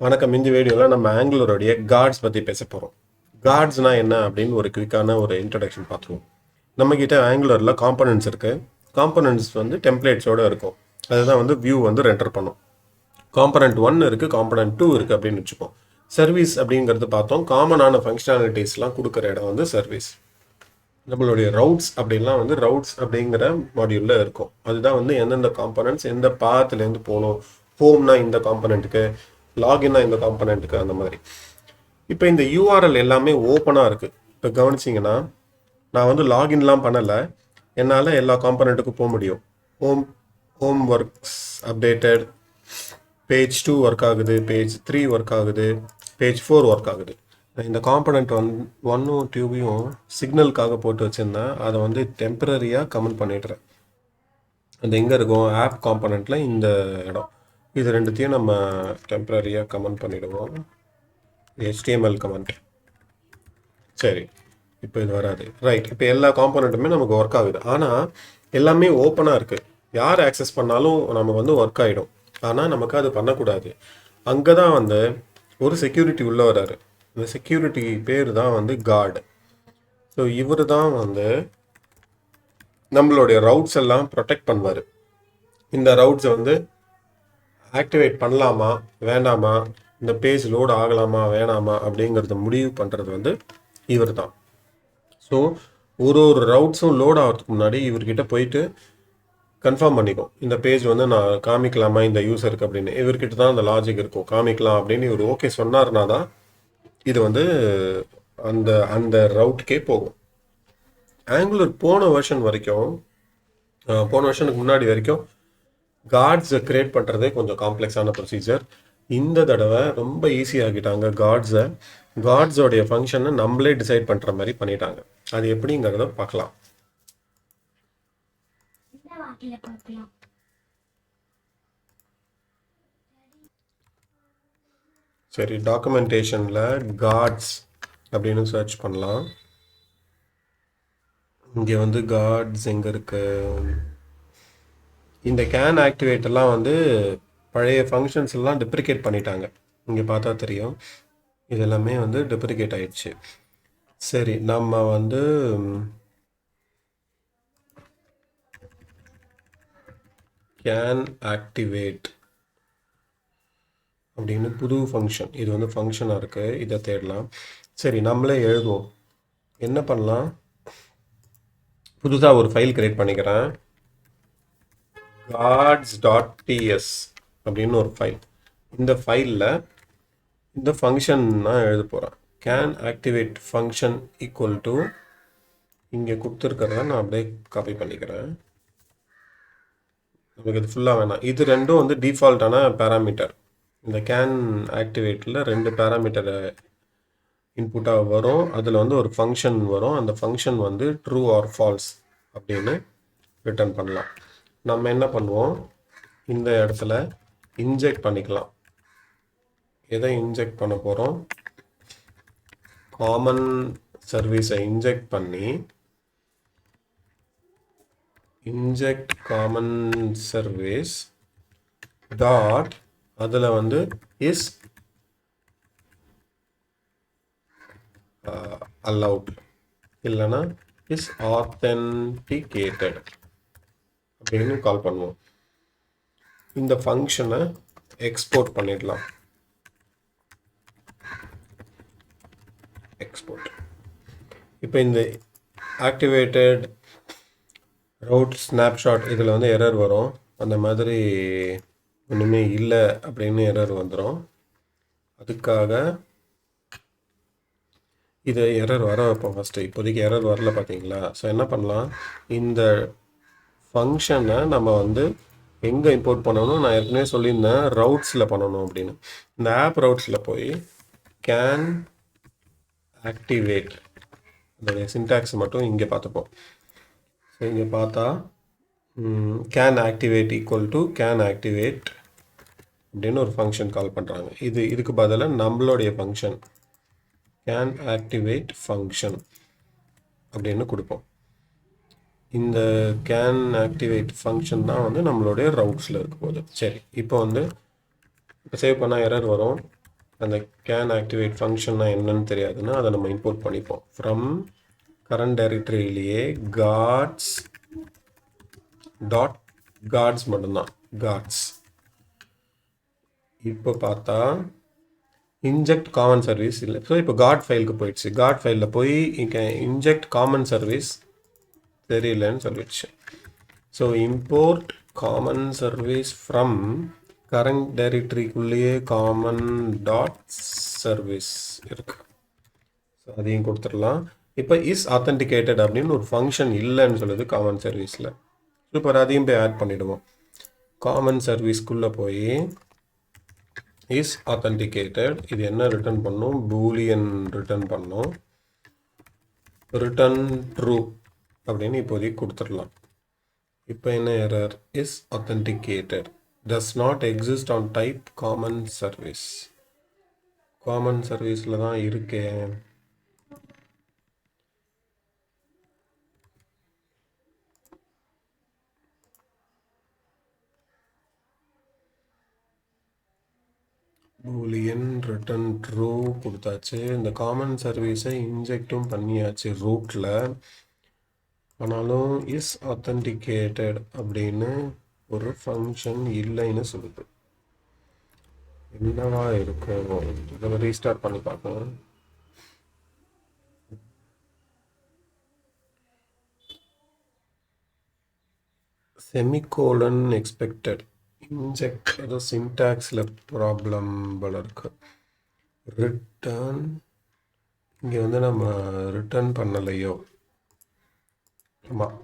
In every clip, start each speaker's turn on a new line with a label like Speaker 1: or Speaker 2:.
Speaker 1: வணக்கம். இந்த வீடியோவில் நம்ம ஆங்குலருடைய கார்ட்ஸ் பற்றி பேச போகிறோம். கார்ட்ஸ்னால் என்ன அப்படின்னு ஒரு குயிக்கான ஒரு இன்ட்ரடக்ஷன் பார்த்துருவோம். நம்மக்கிட்ட ஆங்குலரில் காம்பனன்ட்ஸ் இருக்குது. காம்பனன்ட்ஸ் வந்து டெம்ப்ளேட்ஸோடு இருக்கும். அதுதான் வந்து வியூ வந்து ரெண்டர் பண்ணும். காம்பனன்ட் 1 இருக்குது, காம்பனன்ட் 2 இருக்குது அப்படின்னு வச்சுப்போம். சர்வீஸ் அப்படிங்கிறது பார்த்தோம். காமனான ஃபங்க்ஷனாலிட்டிஸ்லாம் கொடுக்குற இடம் வந்து சர்வீஸ். நம்மளுடைய ரவுட்ஸ் அப்படின்லாம் வந்து ரவுட்ஸ் அப்படிங்கிற மாடியூலில் இருக்கும். அதுதான் வந்து எந்தெந்த காம்பனன்ட்ஸ் எந்த பாத்துலேருந்து போகணும். ஹோம்னா இந்த காம்பனண்ட்டுக்கு, லாகின்னா இந்த காம்பனண்ட்டுக்கு, அந்த மாதிரி. இப்போ இந்த யூஆர்எல் எல்லாமே ஓப்பனாக இருக்குது. இப்போ கவனிச்சிங்கன்னா நான் வந்து லாகின்லாம் பண்ணலை. என்னால் எல்லா காம்பனண்ட்டுக்கும் போக முடியும். Home works updated, page 2 work ஆகுது, பேஜ் 3 ஒர்க் ஆகுது, பேஜ் 4 ஒர்க் ஆகுது. இந்த காம்பனண்ட் 1ம் 2வையும் சிக்னலுக்காக போட்டு வச்சுருந்தேன். அதை வந்து டெம்பரரியாக கமெண்ட் பண்ணிடுறேன். அது எங்கே இருக்கும்? ஆப் காம்பனண்ட்டில் இந்த இடம். இது ரெண்டுத்தையும் நம்ம டெம்பரரியாக கமெண்ட் பண்ணிவிடுவோம். HTML comment. சரி, இப்போ இது வராது. ரைட். இப்போ எல்லா காம்பனண்ட்டுமே நமக்கு ஒர்க் ஆகுது. ஆனால் எல்லாமே ஓப்பனாக இருக்குது. யார் ஆக்சஸ் பண்ணாலும் நம்ம வந்து ஒர்க் ஆகிடும். ஆனால் நமக்கு அது பண்ணக்கூடாது. அங்கே தான் வந்து ஒரு செக்யூரிட்டி உள்ளே வராரு. இந்த செக்யூரிட்டி பேர் தான் வந்து கார்டு. ஸோ இவர் தான் வந்து நம்மளுடைய ரவுட்ஸ் எல்லாம் ப்ரொடெக்ட் பண்ணுவார். இந்த ரவுட்ஸை வந்து ஆக்டிவேட் பண்ணலாமா வேண்டாமா, இந்த பேஜ் லோடு ஆகலாமா வேணாமா அப்படிங்கிறத முடிவு பண்ணுறது வந்து இவர் தான். ஸோ ஒரு ரவுட்ஸும் லோட் ஆகிறதுக்கு முன்னாடி இவர்கிட்ட போயிட்டு கன்ஃபார்ம் பண்ணிக்கும். இந்த பேஜ் வந்து நான் காமிக்கலாமா இந்த யூசருக்கு அப்படின்னு. இவர்கிட்ட தான் அந்த லாஜிக் இருக்கும். காமிக்கலாம் அப்படின்னு இவர் ஓகே சொன்னார்னா தான் இது வந்து அந்த அந்த ரவுட்டுக்கே போகும். ஆங்குலர் போன வருஷனுக்கு முன்னாடி வரைக்கும் கார்ட்ஸை கிரியேட் பண்ணுறதே கொஞ்சம் காம்ப்ளெக்ஸான ப்ரொசீஜர். இந்த தடவை ரொம்ப ஈஸியாகிட்டாங்க கார்ட்ஸை. கார்ட்ஸோடைய ஃபங்க்ஷனை நம்மளே டிசைட் பண்ணுற மாதிரி பண்ணிட்டாங்க. அது எப்படிங்கிறத பார்க்கலாம். சரி, டாக்குமெண்டேஷனில் கார்ட்ஸ் அப்படின்னு சர்ச் பண்ணலாம். இங்கே வந்து கார்ட்ஸ் எங்கே இருக்கு? இந்த canActivate எல்லாம் வந்து பழைய ஃபங்க்ஷன்ஸ் எல்லாம் டெப்ரிகேட் பண்ணிட்டாங்க. இங்கே பார்த்தா தெரியும், இது எல்லாமே வந்து டெப்ரிகேட் ஆயிடுச்சு. சரி, நம்ம வந்து canActivate அப்படின்னு புது ஃபங்க்ஷன், இது வந்து ஃபங்க்ஷனாக இருக்குது, இதை தேடலாம். சரி, நம்மளே எழுதுவோம். என்ன பண்ணலாம்? புதுசாக ஒரு ஃபைல் கிரியேட் பண்ணிக்கிறேன். guards.ts அப்படின்னு ஒரு ஃபைல். இந்த ஃபைலில் இந்த ஃபங்க்ஷன் நான் எழுத போகிறேன். canActivate ஃபங்க்ஷன் ஈக்குவல் டு இங்கே கொடுத்துருக்கிறத நான் அப்படியே காப்பி பண்ணிக்கிறேன். நமக்கு இது ஃபுல்லாக வேணாம். இது ரெண்டும் வந்து டிஃபால்ட்டான பேராமீட்டர். இந்த canActivateல 2 பேராமீட்டர் இன்புட்டாக வரும். அதில் வந்து ஒரு ஃபங்க்ஷன் வரும். அந்த ஃபங்க்ஷன் வந்து ட்ரூ ஆர் ஃபால்ஸ் அப்படின்னு ரிட்டர்ன் பண்ணலாம். நம்ம என்ன பண்ணுவோம், இந்த இடத்துல இன்ஜெக்ட் பண்ணிக்கலாம். எதை இன்ஜெக்ட் பண்ண போகிறோம்? காமன் சர்வீஸை இன்ஜெக்ட் பண்ணி இன்ஜெக்ட் காமன் சர்வீஸ் டாட், அதில் வந்து இஸ் allowed இல்லைன்னா இஸ் authenticated அப்படின்னு கால் பண்ணுவோம். இந்த ஃபங்க்ஷனை எக்ஸ்போர்ட் பண்ணிடலாம். எக்ஸ்போர்ட். இப்போ இந்த ஆக்டிவேட்டட் ரவுட் ஸ்னாப்ஷாட் இதில் வந்து எரர் வரும். அந்த மாதிரி ஒன்றுமே இல்லை அப்படின்னு எரர் வந்துடும். அதுக்காக இது எரர் வர வைப்போம் ஃபஸ்ட்டு. இப்போதைக்கு எரர் வரல பார்த்தீங்களா? ஸோ என்ன பண்ணலாம், இந்த ஃபங்க்ஷனை நம்ம வந்து எங்கே இம்போர்ட் பண்ணணும்? நான் ஏற்கனவே சொல்லியிருந்தேன் ரவுட்ஸில் பண்ணணும் அப்படின்னு. இந்த ஆப் ரவுட்ஸில் போய் canActivate அதோடைய சின்டாக்ஸ் மட்டும் இங்கே பார்த்துப்போம். ஸோ இங்கே பார்த்தா canActivate ஈக்குவல் டு canActivate அப்படின்னு ஒரு ஃபங்க்ஷன் கால் பண்ணுறாங்க. இதுக்கு பதிலாக நம்மளுடைய ஃபங்க்ஷன் canActivate ஃபங்க்ஷன் அப்படின்னு கொடுப்போம். இந்த canActivate ஃபங்க்ஷன் தான் வந்து நம்மளுடைய ரவுட்ஸில் இருக்க போகுது. சரி, இப்போ வந்து இப்போ சேவ் பண்ணால் எரர் வரும். அந்த கேன் ஆக்டிவேட் ஃபங்க்ஷன்னா என்னன்னு தெரியாதுன்னா அதை நம்ம இம்போர்ட் பண்ணிப்போம். ஃப்ரம் கரண்ட் டைரக்டரியிலேயே காட்ஸ் டாட் காட்ஸ் மட்டும்தான் காட்ஸ். இப்போ பார்த்தா இன்ஜெக்ட் காமன் சர்வீஸ் இல்லை. ஸோ இப்போ காட் ஃபைலுக்கு போயிடுச்சு. காட் ஃபைலில் போய் இங்கே இன்ஜெக்ட் காமன் சர்வீஸ் தெரியலன்னு சொல்லிடுச்சு. So import common service from current டைரக்டரிக்குள்ளேயே காமன் டாட் சர்வீஸ் இருக்கு. ஸோ அதையும் கொடுத்துடலாம். இப்போ இஸ் ஆத்தென்டிகேட்டட் அப்படின்னு ஒரு ஃபங்க்ஷன் இல்லைன்னு சொல்லுது காமன் சர்வீஸில். இப்போ அதையும் போய் ஆட் பண்ணிவிடுவோம். காமன் சர்வீஸ்க்குள்ளே போய் இஸ் ஆத்தென்டிகேட்டட் இது என்ன ரிட்டர்ன் பண்ணும், பூலியன் ரிட்டர்ன் பண்ணும். ரிட்டர்ன் ட்ரூ அப்படின்னு இப்போதைக்கு கொடுத்துடலாம். இப்போ என்ன error, is authenticated does not exist on type common service. Common சர்வீஸில் தான் இருக்கே. பூலியன் ரிட்டர்ன் ட்ரூ கொடுத்தாச்சு. இந்த காமன் சர்வீஸை இன்ஜெக்டும் பண்ணியாச்சு ரூட்டில். ஆனாலும் இஸ் ஆத்தென்டிகேட்டட் அப்படின்னு ஒரு ஃபங்க்ஷன் இல்லைன்னு சொல்லுது. என்னவா இருக்கும்? இதை ரீஸ்டார்ட் பண்ணி பார்ப்போம். செமிகோலன் எக்ஸ்பெக்டட் இன்ஜெக்ட் ஏதோ சின்டாக்ஸில் ப்ராப்ளம் போல இருக்கு. ரிட்டர்ன் இங்கே வந்து நம்ம ரிட்டர்ன் பண்ணலையோ. ஆமாம்,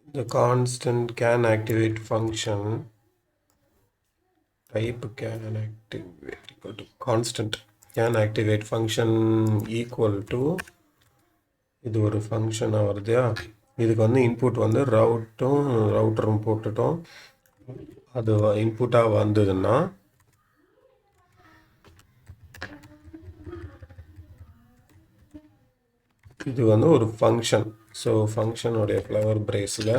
Speaker 1: இந்த constant can activate function type canActivate equal to constant canActivate function equal to இது ஒரு ஃபங்க்ஷனாக வருதுயா. இதுக்கு வந்து இன்புட் வந்து ரவுட்டரும் போட்டுட்டோம். அது இன்புட்டாக வந்ததுன்னா இது வந்து ஒரு ஃபங்க்ஷன். ஸோ ஃபங்க்ஷனுடைய ஃப்ளவர் பிரேஸில்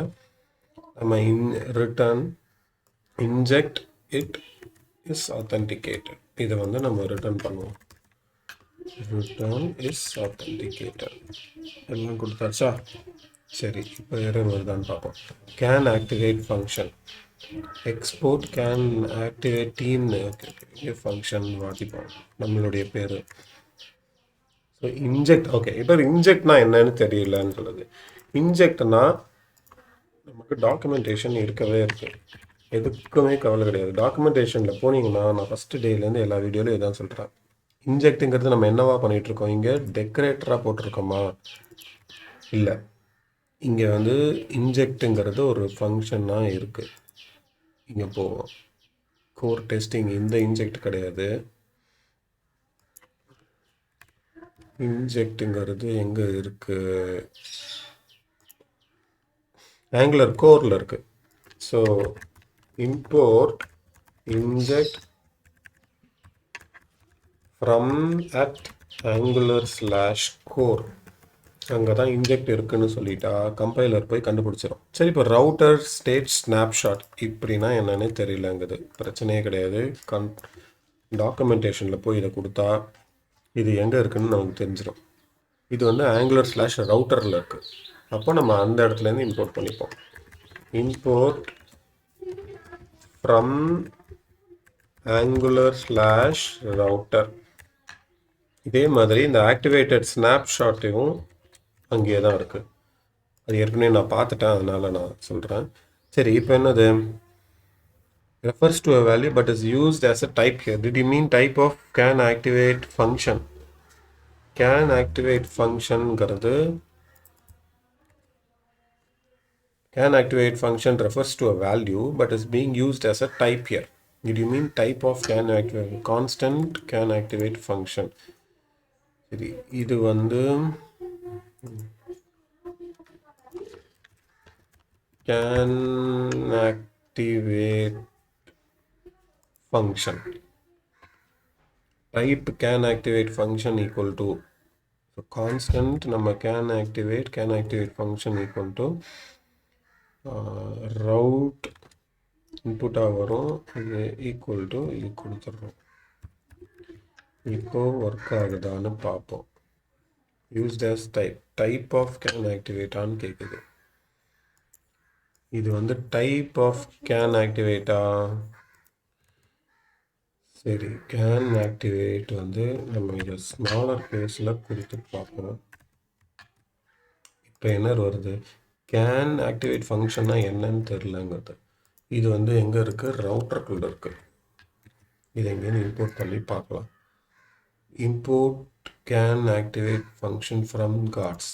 Speaker 1: நம்ம return inject it is authenticated இதை வந்து நம்ம ரிட்டர்ன் பண்ணுவோம். ரிட்டர்ன் இஸ் ஆத்தென்டிகேட்டட் எல்லாம் கொடுத்தாச்சா? சரி, இப்போ எரர் வருதான்னு பார்ப்போம். Can activate function export can activate டீம்னு ஓகே ஃபங்க்ஷன் மாற்றிப்போம் நம்மளுடைய பேர். So inject okay. இப்போ இன்ஜெக்ட்னா என்னன்னு தெரியலன்னு சொல்லுது. இன்ஜெக்ட்னா நமக்கு டாக்குமெண்டேஷன் இருக்கவே இருக்குது. எதுக்குமே கவலை கிடையாது. டாக்குமெண்டேஷனில் போனீங்கன்னா நான் ஃபஸ்ட்டு டேலேருந்து எல்லா வீடியோலையும் இதான் சொல்கிறேன். இன்ஜெக்ட்டுங்கிறது நம்ம என்னவா பண்ணிகிட்ருக்கோம், இங்கே டெக்கரேட்டராக போட்டிருக்கோமா? இல்லை, இங்கே வந்து இன்ஜெக்ட்டுங்கிறது ஒரு ஃபங்க்ஷனாக இருக்குது. இங்கே போவோம், கோர் டெஸ்டிங் இந்த இன்ஜெக்ட் கிடையாது. இன்ஜெக்ட்டுங்கிறது எங்கே இருக்குது, ஆங்குலர் கோரில் இருக்குது. So import inject from at angular/core அங்கே தான் இன்ஜெக்ட் இருக்குன்னு சொல்லிட்டா கம்பைலர் போய் கண்டுபிடிச்சிடும். சரி, இப்போ ரவுட்டர் ஸ்டேட் ஸ்னாப்ஷாட் இப்படின்னா என்னன்னு தெரியலங்குது. பிரச்சனையே கிடையாது. டாக்குமெண்டேஷனில் போய் இதை கொடுத்தா இது எங்கே இருக்குன்னு நமக்கு தெரிஞ்சிடும். இது வந்து angular/routerல இருக்குது. அப்போ நம்ம அந்த இடத்துலேருந்து இம்போர்ட் பண்ணிப்போம். Import from angular/router. இதே மாதிரி இந்த ஆக்டிவேட்டட் ஸ்னாப்ஷாட்டையும் அங்கேயே தான் இருக்குது. அது ஏற்கனவே நான் பார்த்துட்டேன், அதனால் நான் சொல்கிறேன். சரி, இப்போ என்னது, refers to a value but is used as a type here. Did you mean type of canActivate function? canActivate functionங்கிறது canActivate function refers to a value but is being used as a type here. Did you mean type of canActivate? Constant canActivate function. சரி, இது வந்து canActivate function type canActivate function equal to constant நம்ம canActivate function equal to route இன்புட்டாக வரும். இது equal to இது கொடுத்துட்றோம். இப்போ work ஆகுதான்னு பார்ப்போம். Used as type of can ஆக்டிவேட்டான்னு கேட்குது. இது வந்து டைப் ஆஃப் கேன் ஆக்டிவேட்டா? சரி, கேன் ஆக்டிவேட் வந்து நம்ம இதை ஸ்மாலர் கேஸில் கொடுத்து பார்ப்போம். இப்போ என்ன வருது? கேன் ஆக்டிவேட் ஃபங்க்ஷன்னா என்னன்னு தெரிலங்கிறது. இது வந்து எங்கே இருக்குது? ரவுட்டருக்குள்ளே இருக்குது. இதை எங்கேன்னு இம்போர்ட் பண்ணி பார்க்கலாம். Import can activate function from cards.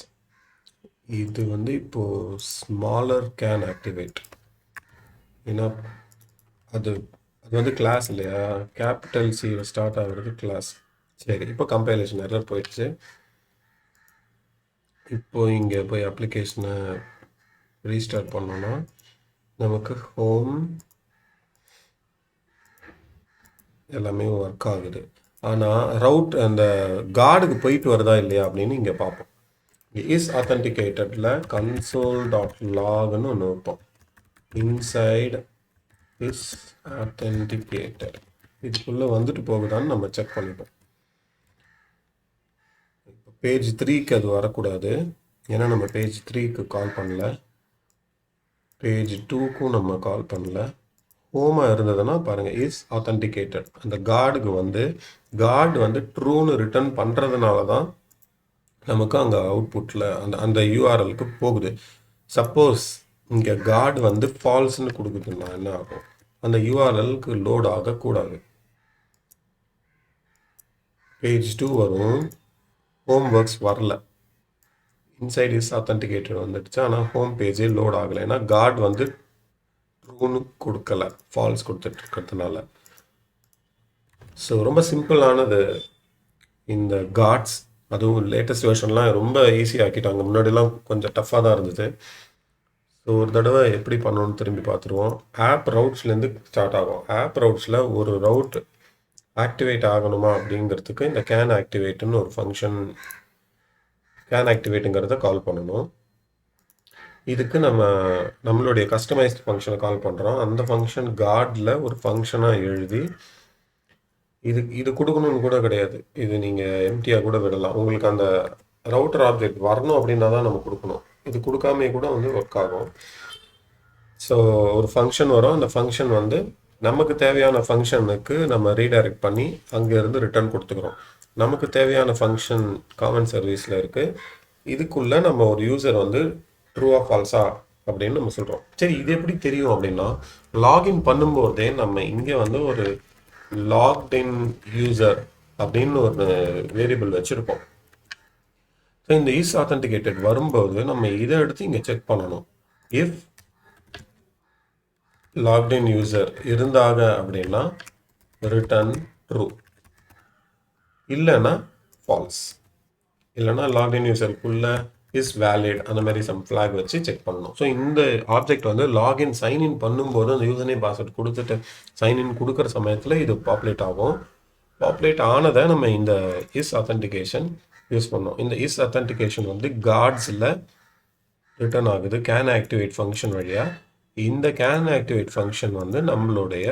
Speaker 1: இது வந்து இப்போது ஸ்மாலர் கேன் ஆக்டிவேட். ஏன்னா அது அது வந்து கிளாஸ் இல்லையா? கேபிட்டல் சி ஸ்டார்ட் ஆகுறது கிளாஸ். சரி, இப்போ கம்பைலேஷன் எரர் போயிடுச்சு. இப்போ இங்கே போய் அப்ளிகேஷனை ரீஸ்டார்ட் பண்ணோன்னா நமக்கு ஹோம் எல்லாமே ஒர்க் ஆகுது. ஆனால் ரவுட் அந்த கார்டுக்கு போயிட்டு வருதா இல்லையா அப்படின்னு இங்கே பார்ப்போம். இஸ் ஆத்தன்டிகேட்டடில் console.logன்னு ஒன்று வைப்போம். இன்சைடு இஸ் ஆத்தன்டிகேட்டட் இதுக்குள்ளே வந்துட்டு போகுதான்னு நம்ம செக் பண்ணிப்போம். இப்போ பேஜ் 3க்கு அது வரக்கூடாது, ஏன்னா நம்ம பேஜ் 3க்கு கால் பண்ணல, பேஜ் 2க்கும் நம்ம கால் பண்ணல. ஹோமாக இருந்ததுன்னா பாருங்கள், இஸ் ஆத்தன்டிகேட்டட் அந்த கார்டுக்கு கார்டு வந்து ட்ரூன்னு ரிட்டர்ன் பண்ணுறதுனால தான் நமக்கு அங்கே அவுட்புட்டில் அந்த யூஆர்எலுக்கு போகுது. சப்போஸ் இங்கே கார்டு வந்து ஃபால்ஸ்ன்னு கொடுக்குதுன்னா என்ன ஆகும்? அந்த யூஆர்எலுக்கு லோட் ஆகக்கூடாது. பேஜ் 2 வரும், ஹோம் ஒர்க்ஸ் வரல, இன்சைட் இஸ் ஆத்தன்டிகேட்டட் வந்துடுச்சு, ஆனால் ஹோம் பேஜே லோட் ஆகலை. ஏன்னா கார்டு வந்து ட்ரூன்னு கொடுக்கல, ஃபால்ஸ் கொடுத்துட்டு இருக்கிறதுனால. ஸோ ரொம்ப சிம்பிளானது இந்த கார்ட்ஸ். அதுவும் லேட்டஸ்ட் வெர்ஷன்லாம் ரொம்ப ஈஸியாக ஆக்கிட்டாங்க. முன்னாடிலாம் கொஞ்சம் டஃப்பாக தான் இருந்தது. ஸோ ஒரு தடவை எப்படி பண்ணணும்னு திரும்பி பார்த்துருவோம். ஆப் ரவுட்ஸ்லேருந்து ஸ்டார்ட் ஆகும். ஆப் ரவுட்ஸில் ஒரு ரவுட் ஆக்டிவேட் ஆகணுமா அப்படிங்கிறதுக்கு இந்த கேன் ஆக்டிவேட்டுன்னு ஒரு ஃபங்க்ஷன், கேன் ஆக்டிவேட்டுங்கிறத கால் பண்ணணும். இதுக்கு நம்மளுடைய கஸ்டமைஸ்ட் ஃபங்க்ஷனை கால் பண்ணுறோம். அந்த ஃபங்க்ஷன் கார்டில் ஒரு ஃபங்க்ஷனாக எழுதி இது கொடுக்கணும்னு கூட கிடையாது, இது நீங்கள் எம்டியாக கூட விடலாம். உங்களுக்கு அந்த ரவுட்டர் ஆப்ஜெக்ட் வரணும் அப்படின்னா தான் நம்ம கொடுக்கணும். இது கொடுக்காமே கூட வந்து ஒர்க் ஆகும். ஸோ ஒரு ஃபங்க்ஷன் வரும், அந்த ஃபங்க்ஷன் வந்து நமக்கு தேவையான ஃபங்க்ஷனுக்கு நம்ம ரீடைரக்ட் பண்ணி அங்கேருந்து ரிட்டர்ன் கொடுத்துக்கிறோம். நமக்கு தேவையான ஃபங்க்ஷன் காமன் சர்வீஸில் இருக்குது. இதுக்குள்ளே நம்ம ஒரு யூசர் வந்து ட்ரூவா ஃபால்ஸா அப்படின்னு நம்ம சொல்கிறோம். சரி, இது எப்படி தெரியும் அப்படின்னா, லாகின் பண்ணும்போதே நம்ம இங்கே வந்து ஒரு லாக்டின் யூசர் அப்படின்னு ஒரு வேரியபிள் வச்சுருப்போம். ஸோ இந்த இஸ் ஆத்தன்டிகேட்டட் வரும்போது நம்ம இதை எடுத்து இங்கே செக் பண்ணணும். இஃப் லாக்டின் யூசர் இருந்தாங்க அப்படின்னா ரிட்டர்ன் ட்ரூ, இல்லைன்னா ஃபால்ஸ். இல்லைன்னா லாக்டின் யூசருக்குள்ள இஸ் வேலிட் அந்த மாதிரி சம் ஃப்ளாக் வச்சு செக் பண்ணணும். ஸோ இந்த ஆப்ஜெக்ட் வந்து லாகின் சைன்இன் பண்ணும்போது அந்த யூசர் நேம் பாஸ்வேர்ட் கொடுத்துட்டு சைன்இன் கொடுக்குற சமயத்தில் இது பாப்புலேட் ஆகும். பாப்புலேட் ஆனதை நம்ம இந்த இஸ் ஆத்தன்டிகேஷன் யூஸ் பண்ணோம். இந்த இஸ் ஆத்தன்டிகேஷன் வந்து கார்ட்ஸில் ரிட்டர்ன் ஆகுது கேன் ஆக்டிவேட் ஃபங்க்ஷன் வழியாக. இந்த கேன் ஆக்டிவேட் ஃபங்க்ஷன் வந்து நம்மளுடைய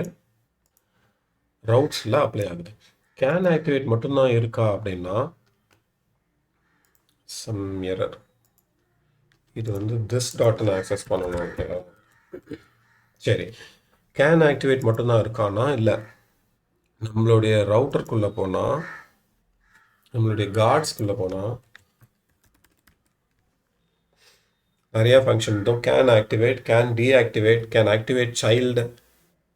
Speaker 1: ரவுட்ஸில் அப்ளை ஆகுது. கேன் ஆக்டிவேட் மட்டும்தான் இருக்கா அப்படின்னா சம் எரர். இது வந்து திஸ் டாட்னு ஆக்சஸ் பண்ணணும். ஓகேவா? சரி, கேன் ஆக்டிவேட் மட்டும்தான் இருக்கானா? இல்லை, நம்மளுடைய ரவுட்டருக்குள்ளே போனால், நம்மளுடைய கார்ட்ஸ்குள்ளே போனால் நிறையா ஃபங்க்ஷன் இருக்கும். Can activate, can deactivate, can activate child,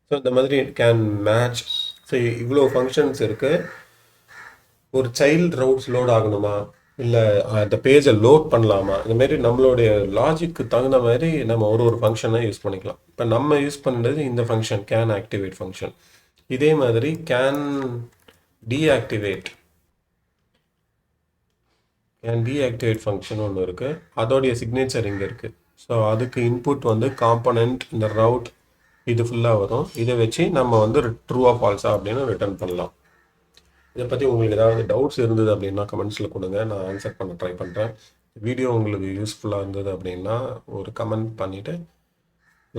Speaker 1: so இந்த மாதிரி கேன் மேட்ச். ஸோ இவ்வளோ ஃபங்க்ஷன்ஸ் இருக்குது. ஒரு சைல்டு ரவுட்ஸ் லோட் ஆகணுமா, இல்லை அந்த பேஜை லோட் பண்ணலாமா, இந்த மாதிரி நம்மளுடைய லாஜிக்கு தகுந்த மாதிரி நம்ம ஒரு ஃபங்க்ஷனை யூஸ் பண்ணிக்கலாம். இப்போ நம்ம யூஸ் பண்ணுறது இந்த ஃபங்க்ஷன் கேன் ஆக்டிவேட் ஃபங்க்ஷன். இதே மாதிரி கேன் டீஆக்டிவேட் ஃபங்க்ஷன் ஒன்று இருக்குது. அதோடைய சிக்னேச்சர் இங்கே இருக்குது. ஸோ அதுக்கு இன்புட் வந்து காம்பனண்ட் இந்த ரவுட் இது ஃபுல்லாக வரும். இதை வச்சு நம்ம வந்து ட்ரூவா ஃபால்ஸா அப்படின்னு ரிட்டர்ன் பண்ணலாம். இதை பற்றி உங்களுக்கு ஏதாவது டவுட்ஸ் இருந்தது அப்படின்னா கமெண்ட்ஸில் கொடுங்க, நான் ஆன்சர் பண்ண ட்ரை பண்ணுறேன். வீடியோ உங்களுக்கு யூஸ்ஃபுல்லாக இருந்தது அப்படின்னா ஒரு கமெண்ட் பண்ணிவிட்டு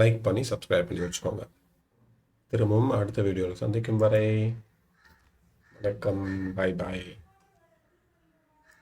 Speaker 1: லைக் பண்ணி சப்ஸ்கிரைப் பண்ணி வச்சுக்கோங்க. திரும்பவும் அடுத்த வீடியோவில் சந்திக்கும் வரை வணக்கம். பாய் பாய்.